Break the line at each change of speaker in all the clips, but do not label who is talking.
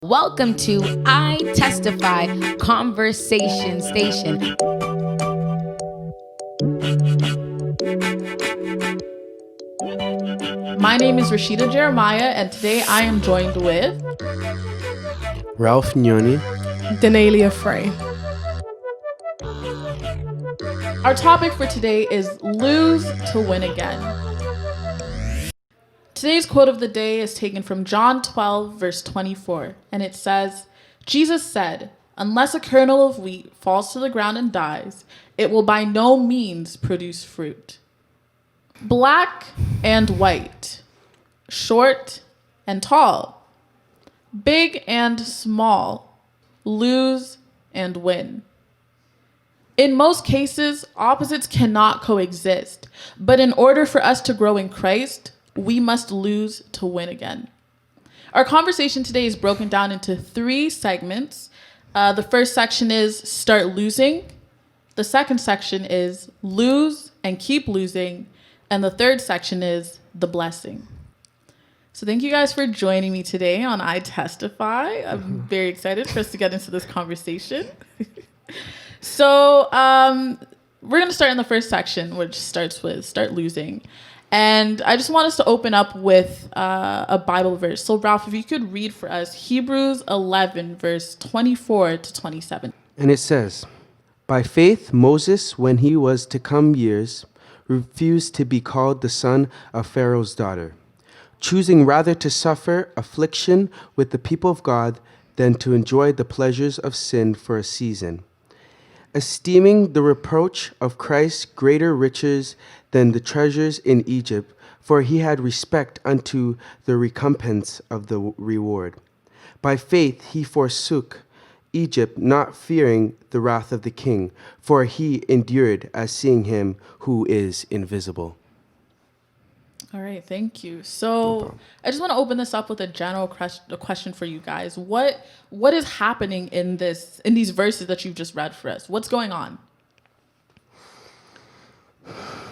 Welcome to I Testify Conversation Station.
My name is Rashida Jeremiah, and today I am joined with
Ralph Nyoni,
Denalia Frey.
Our topic for today is lose to win again. Today's quote of the day is taken from John 12, verse 24, and it says, Jesus said, "Unless a kernel of wheat falls to the ground and dies, it will by no means produce fruit." Black and white, short and tall, big and small, lose and win. In most cases, opposites cannot coexist, but in order for us to grow in Christ, we must lose to win again. Our conversation today is broken down into 3 segments. The first section is start losing. The second section is lose and keep losing. And the third section is the blessing. So thank you guys for joining me today on I Testify. I'm very excited for us to get into this conversation. So we're going to start in the first section, which starts with start losing. And I just want us to open up with a Bible verse. So Ralph, if you could read for us Hebrews 11, verse 24 to 27.
and it says, "By faith Moses, when he was to come years, refused to be called the son of Pharaoh's daughter, choosing rather to suffer affliction with the people of God than to enjoy the pleasures of sin for a season, esteeming the reproach of Christ greater riches than the treasures in Egypt, for he had respect unto the recompense of the reward. By faith he forsook Egypt, not fearing the wrath of the king, for he endured as seeing him who is invisible."
All right, thank you. So I just want to open this up with a general question for you guys. What is happening in these verses that you've just read for us? What's going on?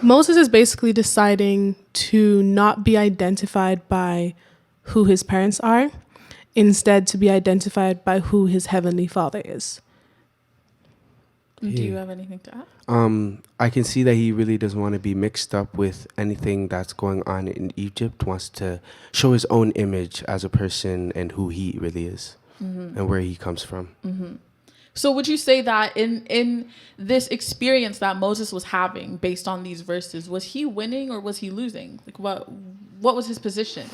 Moses is basically deciding to not be identified by who his parents are, instead to be identified by who his heavenly father is.
Do you have anything to add?
I can see that he really doesn't want to be mixed up with anything that's going on in Egypt, wants to show his own image as a person and who he really is and where he comes from.
So would you say that in this experience that Moses was having based on these verses, was he winning or was he losing? Like what was his position?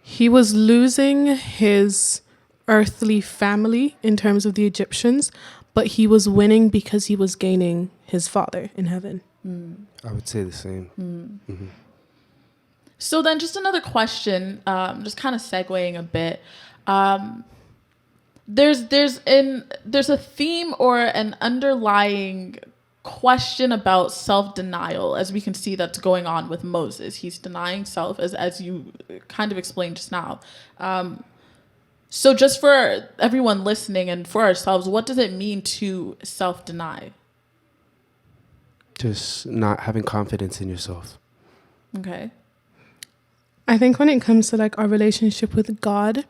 He was losing his earthly family in terms of the Egyptians, but he was winning because he was gaining his father in heaven.
I would say the same.
So then just another question, just kind of segueing a bit. There's a theme or an underlying question about self-denial, as we can see that's going on with Moses. He's denying self, as you kind of explained just now. So just for everyone listening and for ourselves, what does it mean to self-deny?
Just not having confidence in yourself.
Okay.
I think when it comes to like our relationship with God,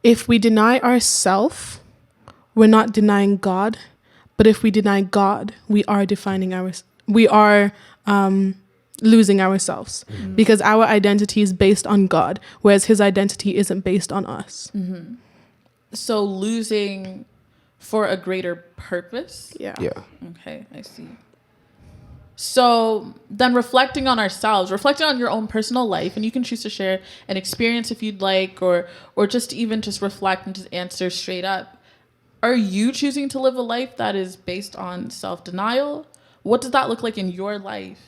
if we deny ourselves, we're not denying God. But if we deny God, we are losing ourselves because our identity is based on God, whereas his identity isn't based on us.
So losing for a greater purpose?
Yeah.
Okay, I see. So then reflecting on ourselves, reflecting on your own personal life, and you can choose to share an experience if you'd like, or just even just reflect and just answer straight up. Are you choosing to live a life that is based on self-denial? What does that look like in your life?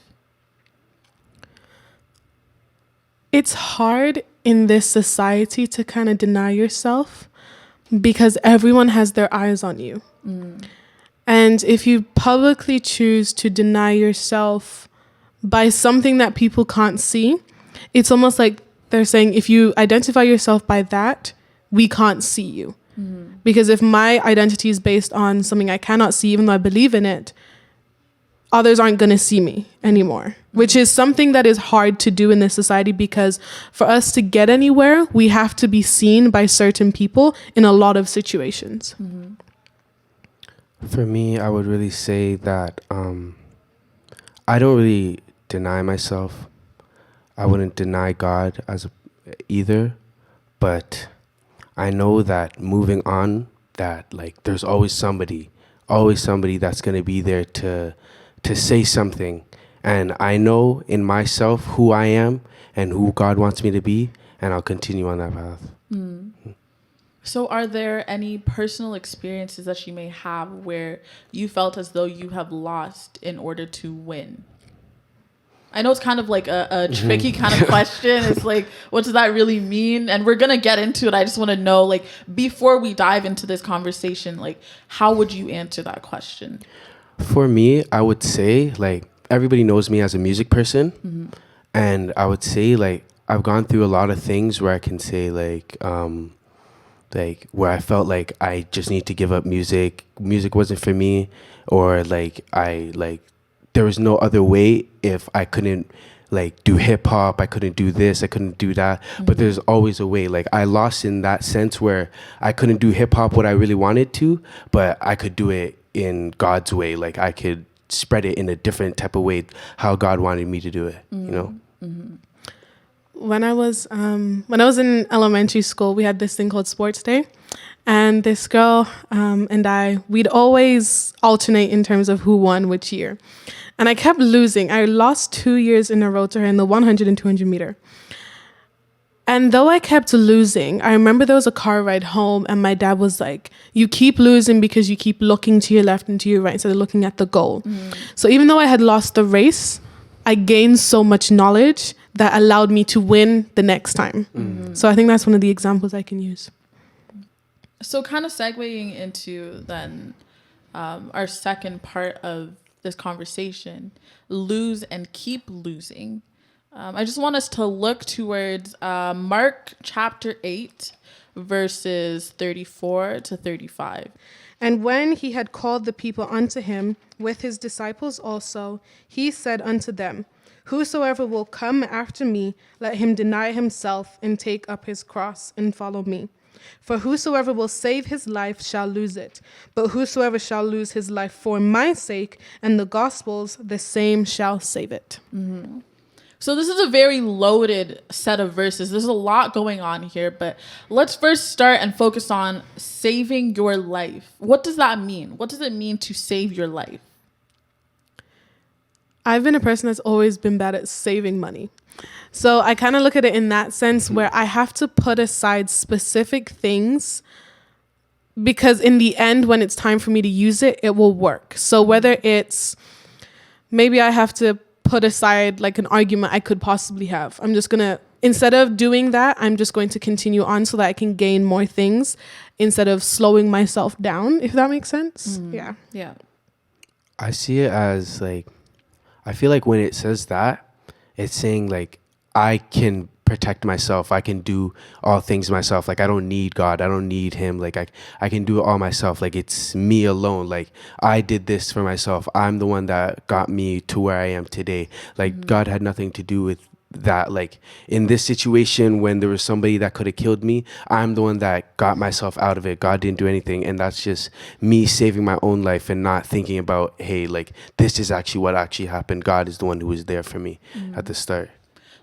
It's hard in this society to kind of deny yourself because everyone has their eyes on you. And if you publicly choose to deny yourself by something that people can't see, it's almost like they're saying, if you identify yourself by that, we can't see you. Because if my identity is based on something I cannot see, even though I believe in it, others aren't going to see me anymore, which is something that is hard to do in this society, because for us to get anywhere, we have to be seen by certain people in a lot of situations.
Mm-hmm.
For me, I would really say that I don't really deny myself. I wouldn't deny God either, but I know that moving on, that like there's always somebody that's going to be there to say something. And I know in myself who I am and who God wants me to be, and I'll continue on that path.
Mm. So are there any personal experiences that you may have where you felt as though you have lost in order to win? I know it's kind of like a tricky kind of question. It's like, what does that really mean? And we're going to get into it. I just want to know, like, before we dive into this conversation, like, how would you answer that question?
For me, I would say, like, everybody knows me as a music person. Mm-hmm. And I would say, like, I've gone through a lot of things where I can say, like where I felt like I just need to give up music. Music wasn't for me, or there was no other way. If I couldn't like do hip hop, I couldn't do this, I couldn't do that. Mm-hmm. But there's always a way. Like I lost in that sense where I couldn't do hip hop what I really wanted to, but I could do it in God's way. Like I could spread it in a different type of way, how God wanted me to do it. Mm-hmm. You know.
Mm-hmm. When I was in elementary school, we had this thing called sports day, and this girl and I, we'd always alternate in terms of who won which year. And I kept losing. I lost 2 years in a row to her in the 100 and 200 meter. And though I kept losing, I remember there was a car ride home and my dad was like, you keep losing because you keep looking to your left and to your right instead of looking at the goal. Mm. So even though I had lost the race, I gained so much knowledge that allowed me to win the next time. Mm-hmm. So I think that's one of the examples I can use.
So kind of segueing into then our second part of this conversation, lose and keep losing. I just want us to look towards Mark chapter 8, verses 34 to 35.
And when he had called the people unto him, with his disciples also, he said unto them, whosoever will come after me, let him deny himself and take up his cross and follow me. For whosoever will save his life shall lose it, but whosoever shall lose his life for my sake and the gospel's, the same shall save it.
Mm-hmm. So this is a very loaded set of verses. There's a lot going on here, but let's first start and focus on saving your life. What does that mean? What does it mean to save your life?
I've been a person that's always been bad at saving money. So I kind of look at it in that sense where I have to put aside specific things because in the end, when it's time for me to use it, it will work. So whether it's maybe I have to put aside like an argument I could possibly have. I'm just going to, instead of doing that, I'm just going to continue on so that I can gain more things instead of slowing myself down, if that makes sense. Mm. Yeah.
Yeah.
I see it as like, I feel like when it says that, it's saying like, I can protect myself. I can do all things myself. Like I don't need God. I don't need him. Like I can do it all myself. Like it's me alone. Like I did this for myself. I'm the one that got me to where I am today. Like God had nothing to do with that. Like in this situation when there was somebody that could have killed me, I'm the one that got myself out of it. God didn't do anything. And that's just me saving my own life and not thinking about, hey, like this is actually what actually happened. God is the one who was there for me at the start.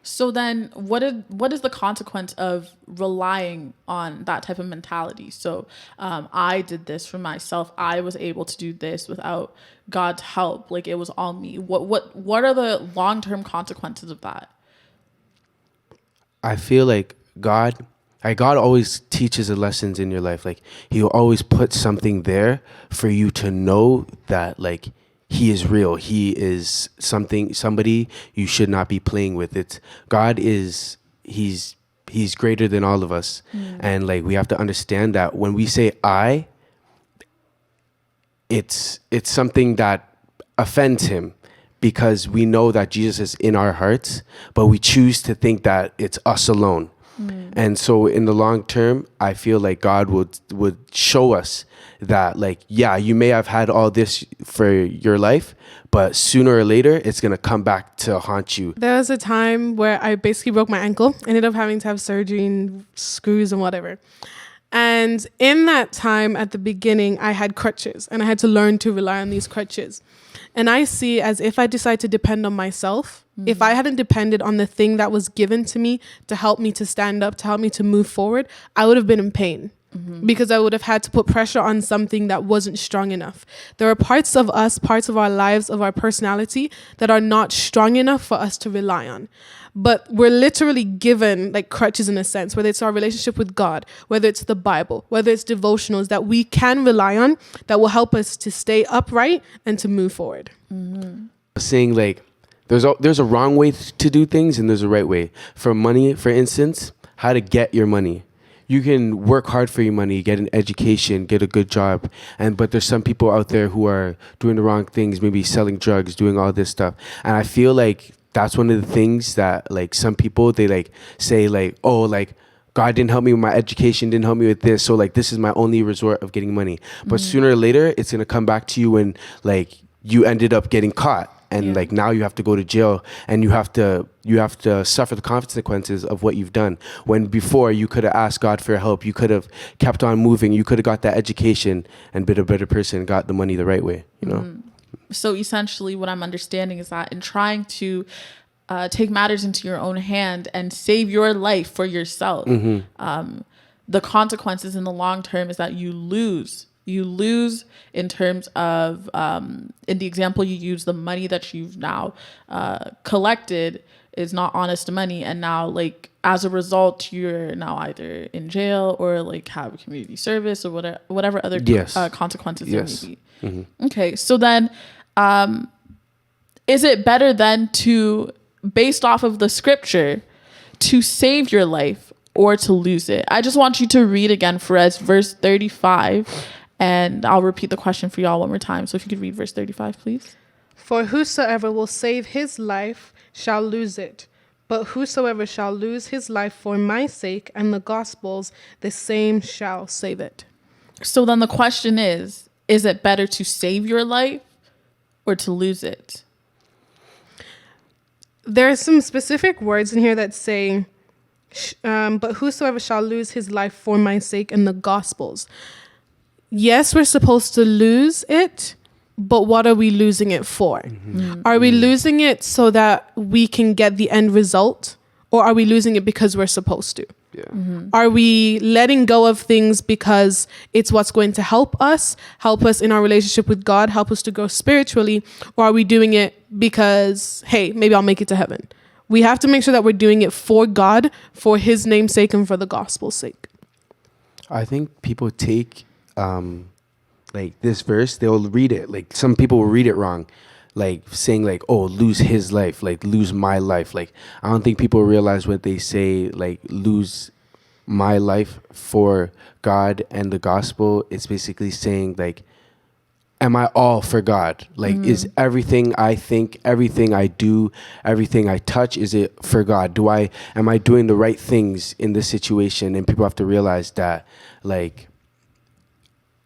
So then what is the consequence of relying on that type of mentality? So I did this for myself. I was able to do this without God's help. Like it was all me. What are the long-term consequences of that?
I feel like God always teaches the lessons in your life. Like he'll always put something there for you to know that like he is real. He is somebody you should not be playing with. He's greater than all of us. And like, we have to understand that when we say I, it's something that offends him because we know that Jesus is in our hearts, but we choose to think that it's us alone. And so in the long term, I feel like God would show us that, like, yeah, you may have had all this for your life, but sooner or later it's going to come back to haunt you.
There was a time where I basically broke my ankle, ended up having to have surgery and screws and whatever. And in that time, at the beginning, I had crutches and I had to learn to rely on these crutches. And I see as if I decide to depend on myself, if I hadn't depended on the thing that was given to me to help me to stand up, to help me to move forward, I would have been in pain. Because I would have had to put pressure on something that wasn't strong enough. There are parts of us, parts of our lives, of our personality that are not strong enough for us to rely on. But we're literally given like crutches in a sense, whether it's our relationship with God, whether it's the Bible, whether it's devotionals that we can rely on that will help us to stay upright and to move forward.
Saying like there's a wrong way to do things and there's a right way. For money, for instance, how to get your money. You can work hard for your money, get an education, get a good job. But there's some people out there who are doing the wrong things, maybe selling drugs, doing all this stuff. And I feel like that's one of the things that like some people, they like say like, oh, like God didn't help me with my education, didn't help me with this. So like, this is my only resort of getting money. But sooner or later, it's going to come back to you when like you ended up getting caught. And like now you have to go to jail and you have to suffer the consequences of what you've done. When before you could have asked God for help, you could have kept on moving, you could have got that education and been a better person, got the money the right way, you know?
So essentially what I'm understanding is that in trying to take matters into your own hand and save your life for yourself, the consequences in the long term is that you lose in terms of, in the example you use, the money that you've now collected is not honest money. And now, like, as a result, you're now either in jail or like have community service or whatever other consequences there may be. Okay. So then, is it better then to, based off of the scripture, to save your life or to lose it? I just want you to read again for us, verse 35. And I'll repeat the question for y'all one more time. So if you could read verse 35, please.
For whosoever will save his life shall lose it. But whosoever shall lose his life for my sake and the gospel's, the same shall save it.
So then the question is it better to save your life or to lose it?
There are some specific words in here that say, but whosoever shall lose his life for my sake and the gospel's. Yes, we're supposed to lose it, but what are we losing it for? Are we losing it so that we can get the end result? Or are we losing it because we're supposed to? Are we letting go of things because it's what's going to help us in our relationship with God, help us to grow spiritually? Or are we doing it because, hey, maybe I'll make it to heaven? We have to make sure that we're doing it for God, for his name's sake, and for the gospel's sake.
I think people take like this verse, they'll read it like some people will read it wrong, like saying like, oh, lose his life, like lose my life. Like I don't think people realize what they say, like lose my life for God and the gospel. It's basically saying like, am I all for God? Like is everything I think, everything I do, everything I touch, is it for God? Am I doing the right things in this situation? And people have to realize that like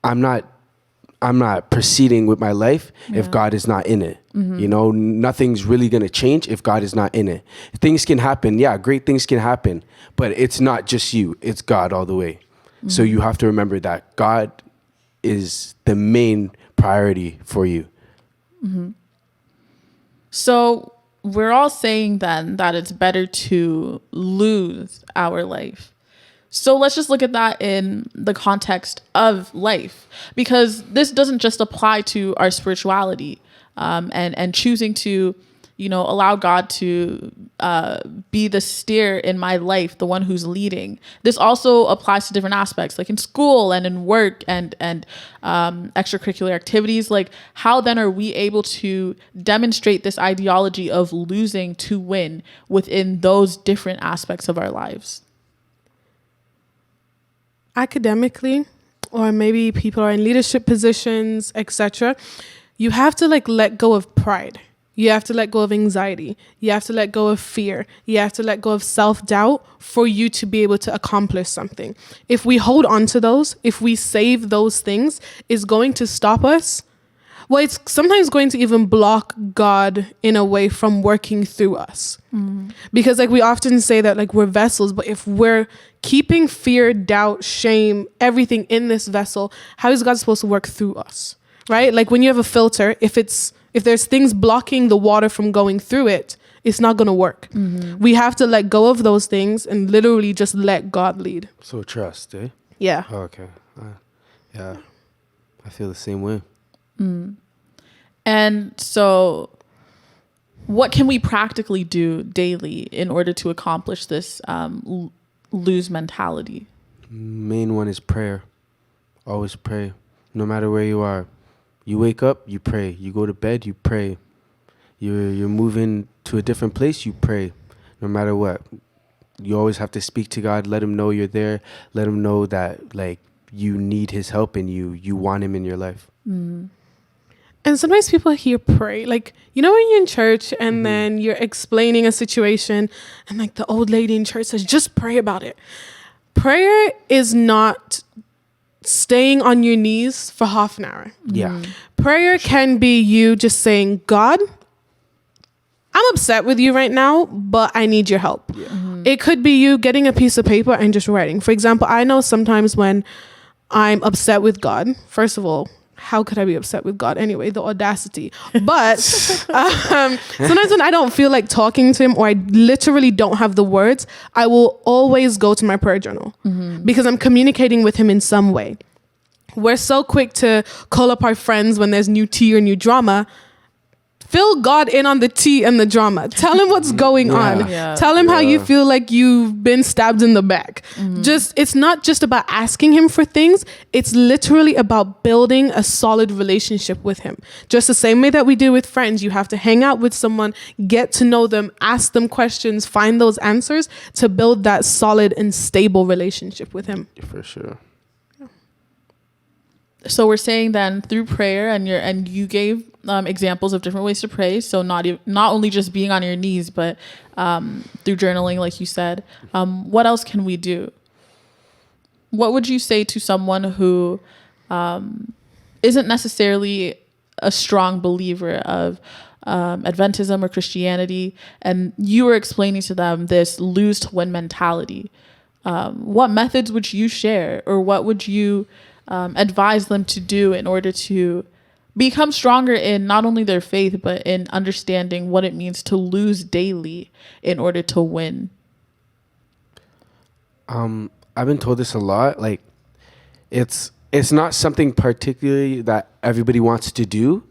I'm not proceeding with my life if God is not in it. You know, nothing's really going to change if God is not in it. Things can happen. Yeah, great things can happen, but it's not just you. It's God all the way. So you have to remember that God is the main priority for you.
So we're all saying then that it's better to lose our life. So let's just look at that in the context of life, because this doesn't just apply to our spirituality and choosing to, you know, allow God to be the steer in my life, the one who's leading. This also applies to different aspects, like in school and in work and extracurricular activities. Like, how then are we able to demonstrate this ideology of losing to win within those different aspects of our lives?
Academically, or maybe people are in leadership positions, etc., you have to like let go of pride. You have to let go of anxiety. You have to let go of fear. You have to let go of self-doubt for you to be able to accomplish something. If we hold on to those, if we save those things, it's going to stop us. Well, it's sometimes going to even block God in a way from working through us. Because like we often say that like we're vessels, but if we're keeping fear, doubt, shame, everything in this vessel, how is God supposed to work through us? Right? Like when you have a filter, if there's things blocking the water from going through it, it's not going to work. We have to let go of those things and literally just let God lead.
So trust, eh?
Yeah.
Oh, okay. Yeah. I feel the same way.
And so what can we practically do daily in order to accomplish this lose mentality?
Main one is prayer. Always pray. No matter where you are. You wake up, you pray. You go to bed, you pray. You're moving to a different place, you pray. No matter what. You always have to speak to God. Let him know you're there. Let him know that like you need his help and you want him in your life.
And sometimes people hear pray, like, you know, when you're in church and then you're explaining a situation and like the old lady in church says, just pray about it. Prayer is not staying on your knees for half an hour.
Yeah.
Prayer can be you just saying, God, I'm upset with you right now, but I need your help. It could be you getting a piece of paper and just writing. For example, I know sometimes when I'm upset with God, first of all, how could I be upset with God anyway? The audacity. But sometimes when I don't feel like talking to him or I literally don't have the words, I will always go to my prayer journal because I'm communicating with him in some way. We're so quick to call up our friends when there's new tea or new drama. Fill God in on the tea and the drama. Tell him what's going on.
Yeah.
Tell him how you feel like you've been stabbed in the back. It's not just about asking him for things. It's literally about building a solid relationship with him. Just the same way that we do with friends. You have to hang out with someone, get to know them, ask them questions, find those answers to build that solid and stable relationship with him.
For sure.
So we're saying then through prayer, and you gave examples of different ways to pray. So not only just being on your knees, but through journaling, like you said. What else can we do? What would you say to someone who isn't necessarily a strong believer of Adventism or Christianity, and you were explaining to them this lose to win mentality? What methods would you share, or what would you advise them to do in order to become stronger in not only their faith, but in understanding what it means to lose daily in order to win?
I've been told this a lot. Like, it's not something particularly that everybody wants to do,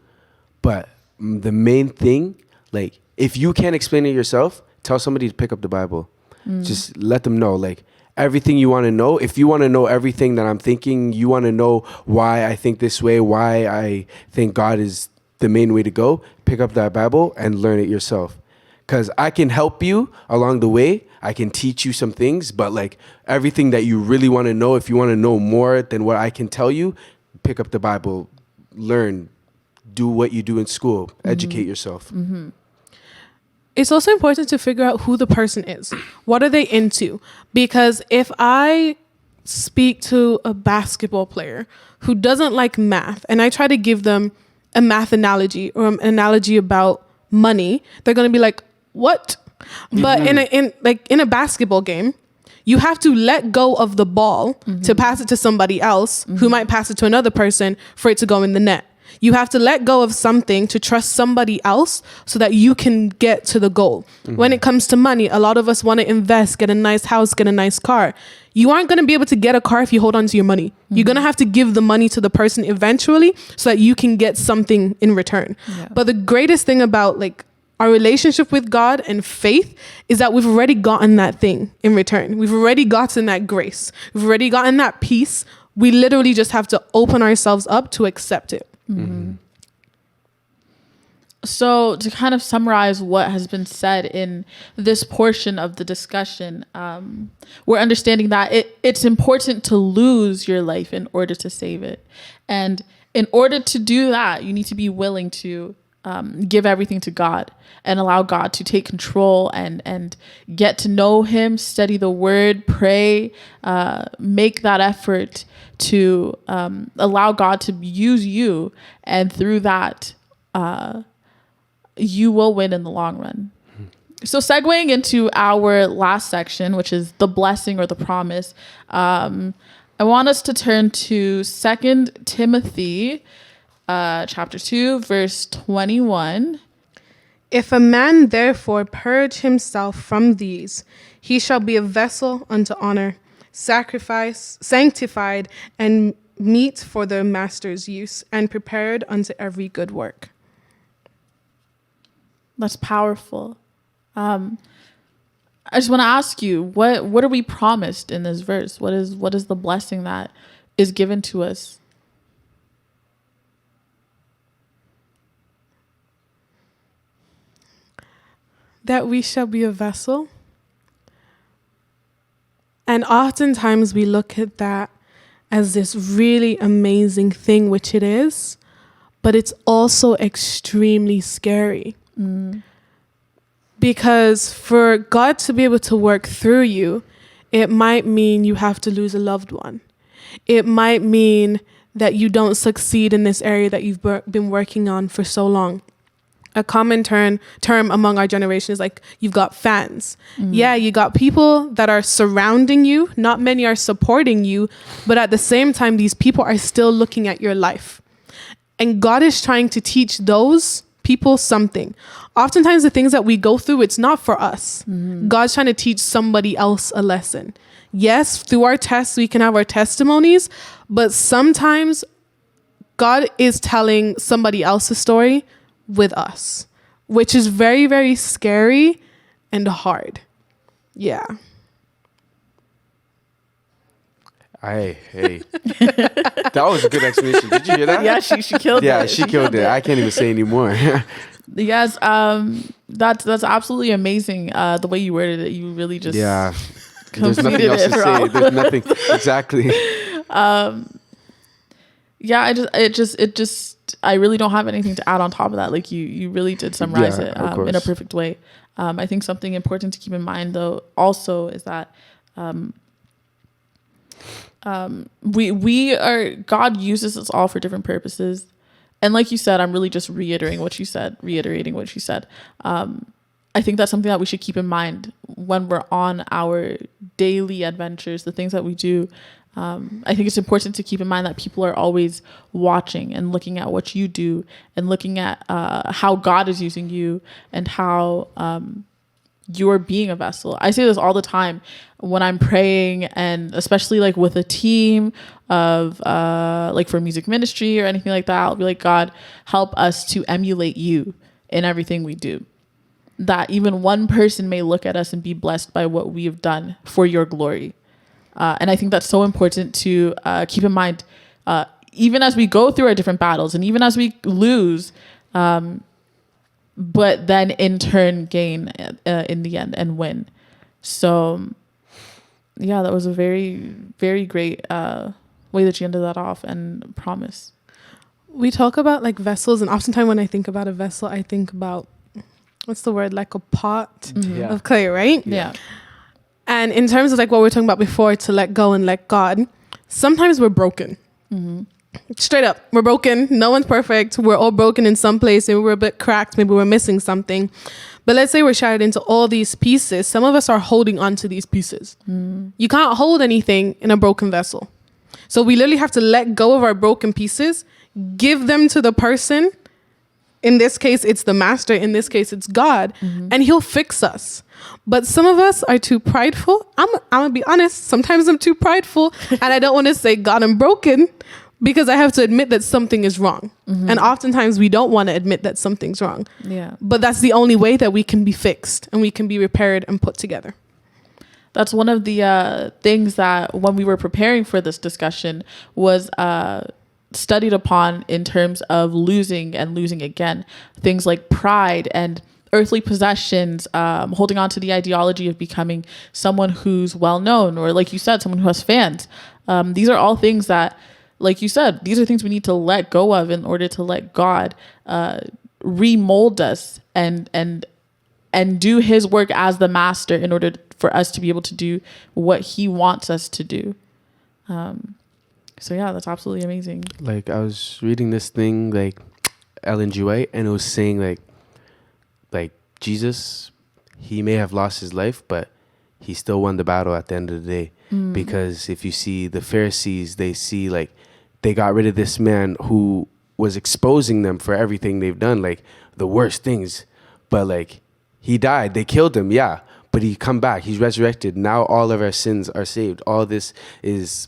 but the main thing, like, if you can't explain it yourself, tell somebody to pick up the Bible. Just let them know, like, everything you want to know. If you want to know everything that I'm thinking, you want to know why I think this way, why I think God is the main way to go, pick up that Bible and learn it yourself. Because I can help you along the way. I can teach you some things, but like everything that you really want to know, if you want to know more than what I can tell you, pick up the Bible, learn, do what you do in school, educate yourself.
It's also important to figure out who the person is. What are they into? Because if I speak to a basketball player who doesn't like math and I try to give them a math analogy or an analogy about money, they're going to be like, what? But in a basketball game, you have to let go of the ball to pass it to somebody else who might pass it to another person for it to go in the net. You have to let go of something to trust somebody else so that you can get to the goal. When it comes to money, a lot of us want to invest, get a nice house, get a nice car. You aren't going to be able to get a car if you hold on to your money. You're going to have to give the money to the person eventually so that you can get something in return. Yeah. But the greatest thing about like our relationship with God and faith is that we've already gotten that thing in return. We've already gotten that grace. We've already gotten that peace. We literally just have to open ourselves up to accept it.
So to kind of summarize what has been said in this portion of the discussion, we're understanding that it's important to lose your life in order to save it. And in order to do that, you need to be willing to give everything to God and allow God to take control and get to know him, study the word, pray, make that effort to allow God to use you. And through that, you will win in the long run. So segueing into our last section, which is the blessing or the promise, I want us to turn to 2 Timothy chapter 2, verse 21.
If a man therefore purge himself from these, he shall be a vessel unto honor, sanctified, and meet for the master's use, and prepared unto every good work.
That's powerful. I just want to ask you, what are we promised in this verse? What is the blessing that is given to us?
That we shall be a vessel. And oftentimes we look at that as this really amazing thing, which it is, but it's also extremely scary. Because for God to be able to work through you, it might mean you have to lose a loved one. It might mean that you don't succeed in this area that you've been working on for so long. A common term among our generation is like, you've got fans. Yeah, you got people that are surrounding you. Not many are supporting you, but at the same time, these people are still looking at your life. And God is trying to teach those people something. Oftentimes the things that we go through, it's not for us. God's trying to teach somebody else a lesson. Yes, through our tests, we can have our testimonies, but sometimes God is telling somebody else's story with us, which is very, very scary and hard. Yeah.
Hey. That was a good explanation. Did you hear that?
Yeah, she killed it.
Yeah, she killed it. I can't even say anymore.
Yes, that's absolutely amazing. The way you worded it, you really just
There's nothing else to say. There's nothing exactly. I really don't have anything to add on top of that. Like you really did summarize it in a perfect way. I think something important to keep in mind though also is that God uses us all for different purposes. And like you said, I'm really just reiterating what you said. I think that's something that we should keep in mind when we're on our daily adventures, the things that we do. I think it's important to keep in mind that people are always watching and looking at what you do and looking at how God is using you and how you're being a vessel. I say this all the time when I'm praying, and especially like with a team of like for music ministry or anything like that, I'll be like, God, help us to emulate you in everything we do. That even one person may look at us and be blessed by what we have done for your glory. And I think that's so important to keep in mind, even as we go through our different battles and even as we lose, but then in turn gain in the end and win. So yeah, that was a very, very great way that you ended that off and promise.
We talk about like vessels, and oftentimes when I think about a vessel, I think about, what's the word, like a pot of clay, right?
Yeah.
And in terms of like what we were talking about before, to let go and let God, sometimes we're broken. Straight up, we're broken. No one's perfect. We're all broken in some place. Maybe we're a bit cracked. Maybe we're missing something. But let's say we're shattered into all these pieces. Some of us are holding on to these pieces. You can't hold anything in a broken vessel. So we literally have to let go of our broken pieces, give them to the person. In this case, it's the master. In this case, it's God. And he'll fix us. But some of us are too prideful. I'm going to be honest. Sometimes I'm too prideful. And I don't want to say, God, I'm broken, because I have to admit that something is wrong. And oftentimes we don't want to admit that something's wrong.
Yeah.
But that's the only way that we can be fixed and we can be repaired and put together.
That's one of the things that when we were preparing for this discussion was studied upon in terms of losing and losing again. Things like pride and earthly possessions, holding on to the ideology of becoming someone who's well known, or like you said, someone who has fans. These are all things that, like you said, these are things we need to let go of in order to let God remold us and do his work as the master in order for us to be able to do what he wants us to do. So yeah, that's absolutely amazing.
Like I was reading this thing, like Ellen G. White, and it was saying like Jesus, he may have lost his life, but he still won the battle at the end of the day. Because if you see the Pharisees, they see like they got rid of this man who was exposing them for everything they've done, like the worst things. But like he died, they killed him, yeah, but he come back, he's resurrected. Now all of our sins are saved. All this is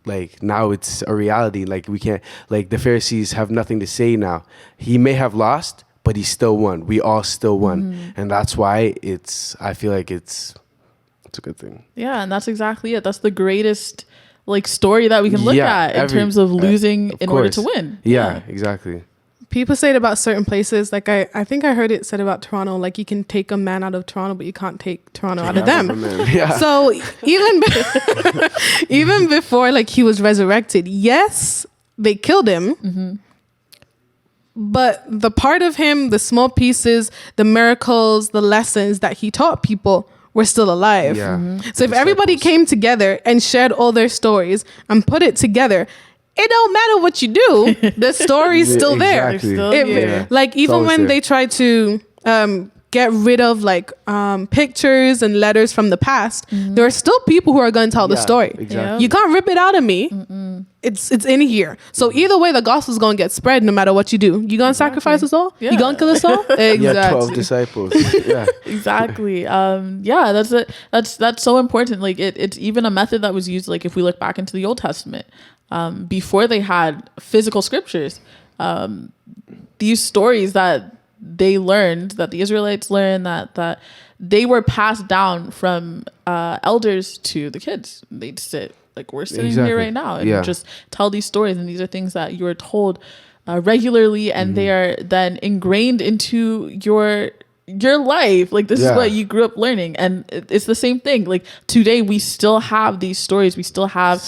like, now it's a reality. Like we can't, like the Pharisees have nothing to say now. He may have lost, but he still won. We all still won. And that's why I feel like it's a good thing.
Yeah, and that's exactly it. That's the greatest like story that we can look at in terms of losing in order to win.
Yeah, exactly.
People say it about certain places. Like I think I heard it said about Toronto, like you can take a man out of Toronto, but you can't take Toronto out of them.
Yeah.
So even before like he was resurrected, yes, they killed him. But the part of him, the small pieces, the miracles, the lessons that he taught people were still alive.
Yeah.
So if everybody came together and shared all their stories and put it together, it don't matter what you do, the story's still there.
Exactly.
Like even when they tried to get rid of like pictures and letters from the past, there are still people who are going to tell the story.
Exactly.
You can't rip it out of me. It's in here. So either way, the gospel's going to get spread no matter what you do. You going to sacrifice us all?
Yeah.
You going to kill us all? Exactly.
Yeah, 12 disciples. Yeah.
Exactly. Yeah, that's it. That's so important. Like it's even a method that was used, like if we look back into the Old Testament, before they had physical scriptures, these stories that they learned, that the Israelites learned, that they were passed down from elders to the kids. They'd sit like we're sitting here right now and just tell these stories. And these are things that you are told regularly, and they are then ingrained into your life. Like this is what you grew up learning, and it's the same thing. Like today we still have these stories, we still have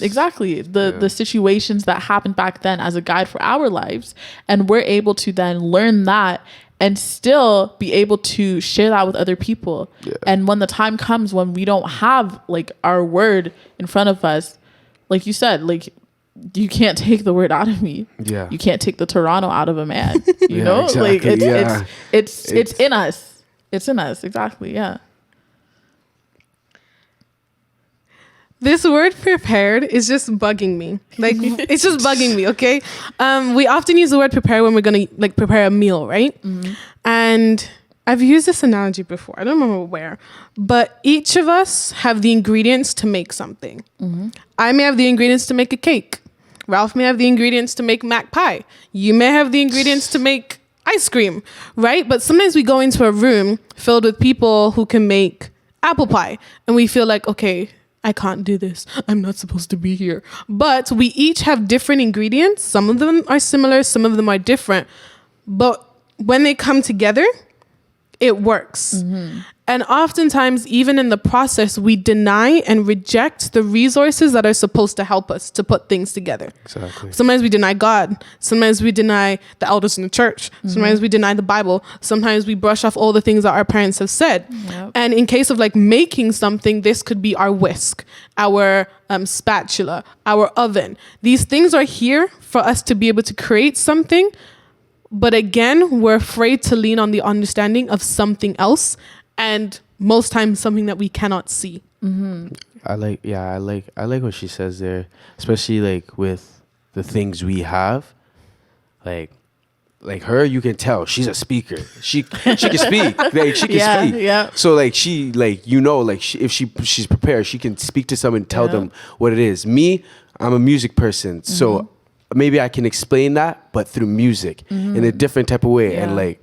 exactly the situations that happened back then as a guide for our lives, and we're able to then learn that and still be able to share that with other people. And when the time comes when we don't have like our word in front of us, like you said, like you can't take the word out of me. Yeah. You can't take the Toronto out of a man. You know? Exactly. Like it's in us. It's in us. Exactly. Yeah.
This word prepared is just bugging me. Like it's just bugging me, okay? We often use the word prepare when we're gonna like prepare a meal, right? And I've used this analogy before. I don't remember where, but each of us have the ingredients to make something. I may have the ingredients to make a cake. Ralph may have the ingredients to make mac pie. You may have the ingredients to make ice cream, right? But sometimes we go into a room filled with people who can make apple pie, and we feel like, okay, I can't do this. I'm not supposed to be here. But we each have different ingredients. Some of them are similar, some of them are different. But when they come together, it works. And oftentimes, even in the process, we deny and reject the resources that are supposed to help us to put things together.
Exactly.
Sometimes we deny God. Sometimes we deny the elders in the church. Sometimes we deny the Bible. Sometimes we brush off all the things that our parents have said. And in case of like making something, this could be our whisk, our spatula, our oven. These things are here for us to be able to create something. But again, we're afraid to lean on the understanding of something else, and most times something that we cannot see.
I like what she says there, especially like with the things we have. Like her, you can tell she's a speaker. She can speak. Like she can speak. Yeah. So like she like if she's prepared, she can speak to someone, tell them what it is. Me, I'm a music person, so maybe I can explain that, but through music in a different type of way. And like,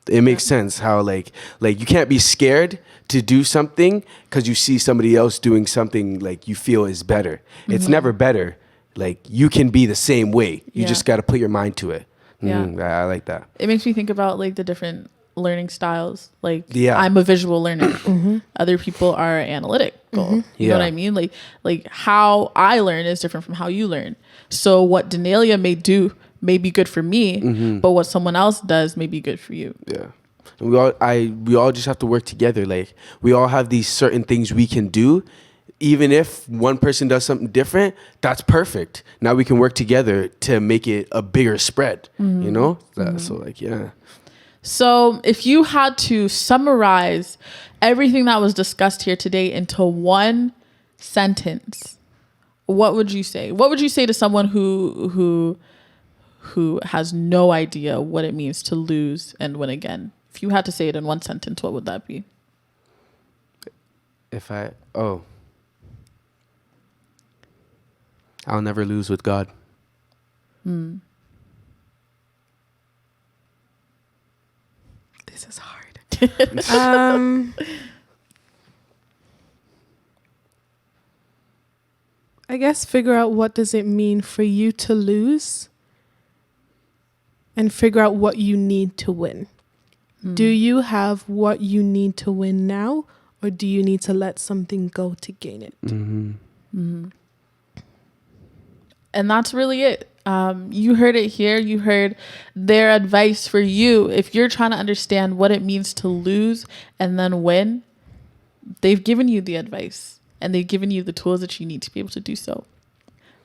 it makes sense how like you can't be scared to do something because you see somebody else doing something like you feel is better. It's never better. Like you can be the same way. You just got to put your mind to it. I like that.
It makes me think about like the different learning styles. Like I'm a visual learner. Other people are analytical. You know what I mean? Like how I learn is different from how you learn. So what Denalia may do may be good for me, but what someone else does may be good for you.
Yeah. And we all just have to work together. Like, we all have these certain things we can do. Even if one person does something different, that's perfect. Now we can work together to make it a bigger spread, you know? So like, yeah.
So if you had to summarize everything that was discussed here today into one sentence, what would you say? What would you say to someone who has no idea what it means to lose and win again? If you had to say it in one sentence, what would that be?
I'll never lose with God.
This is hard. I guess figure out what does it mean for you to lose and figure out what you need to win. Do you have what you need to win now, or do you need to let something go to gain it?
And that's really it. You heard it here. You heard their advice for you. If you're trying to understand what it means to lose and then win, they've given you the advice and they've given you the tools that you need to be able to do so.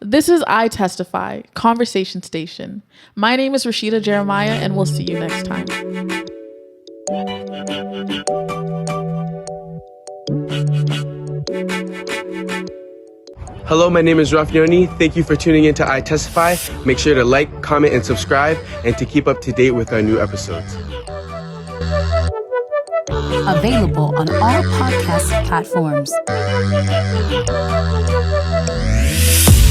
This is I Testify, Conversation Station. My name is Rashida Jeremiah, and we'll see you next time.
Hello, my name is Rafnioni. Thank you for tuning in to I Testify. Make sure to like, comment, and subscribe, and to keep up to date with our new episodes.
Available on all podcast platforms.